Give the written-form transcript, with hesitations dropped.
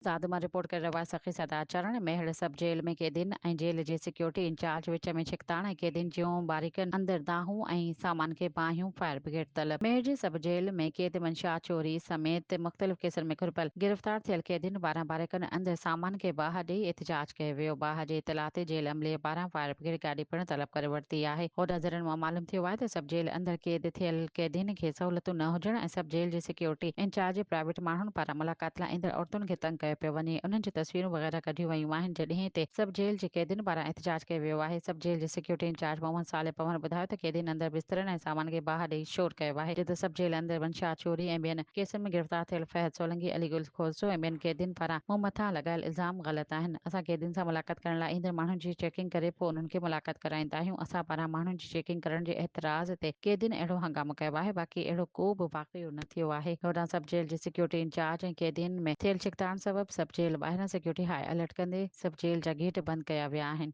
ज़ाद मां रिपोर्ट करे रहियो आहे सखी सदाचरण मेहर सब जेल में कैदियुनि ऐं जेल जे सिक्योरिटी इंचार्ज विच में छिकताण ऐं कैदियुनि जूं बारीकियुनि अंदर दाहूं ऐं सामान खे बाहियूं फायर ब्रिगेड तलब मेहर जे सब जेल में कैद मंशा चोरी समेत मुख़्तलिफ़ केसनि में घुरपल गिरफ़्तार थियल कैदियुनि 12 बारीकनि अंदर सामान खे बाहि ॾेई एहतिजाज कयो वियो बाहि जे इतला ते जेल अमले 12 फायर ब्रिगेड गाॾी पिणु तलब करे वरिती आहे हो नज़रनि मां मालूम थियो आहे त सब जेल अंदर कैद थियल कैदियुनि खे सहूलियतूं न हुजण ऐं सब जेल जे सिक्योरिटी इंचार्ज प्राइवेट माण्हुनि पारां मुलाक़ात लाइ ईंदड़ औरतुनि खे तंग कयो पियो वञे उन्हनि जी तस्वीरूं वग़ैरह कढियूं वयूं आहिनि जॾहिं ते सब जेल जे कैदियुनि पारां एहतिजाज कयो वियो आहे सब जेल जे सिक्योरिटी इंचार्ज मोहम्मद साले पवन ॿुधायो त कैदियुनि अंदर बिस्तरनि ऐं सामान खे बाहि ॾेई शोर कयो आहे जिते सब जेल अंदर वंशा चोरी ऐं ॿियनि केसनि में गिरफ़्तार थियल फहद सोलंकी अली गुल खोसो ऐं ॿियनि कैदियुनि पारां मूं मथां लॻायल इल्ज़ाम ग़लति आहिनि असां कैदियुनि सां मुलाक़ात करण लाइ ईंदड़ माण्हुनि जी चेकिंग करे पोइ उन्हनि खे मुलाक़ात कराईंदा आहियूं असां पारां माण्हुनि जी चेकिंग करण जे एतिराज़ ते कैदियुनि अहिड़ो हंगामो कयो आहे बाक़ी अहिड़ो को बि वाक़ियो न थियो आहे होॾां सब जेल जे सिक्योरिटी इंचार्ज ऐं कैदियुनि में थियल छिकताण सबबि सब जेल ॿाहिरां सिक्योरिटी हाई अलर्ट कंदे सब जेल जा गेट बंदि कया विया आहिनि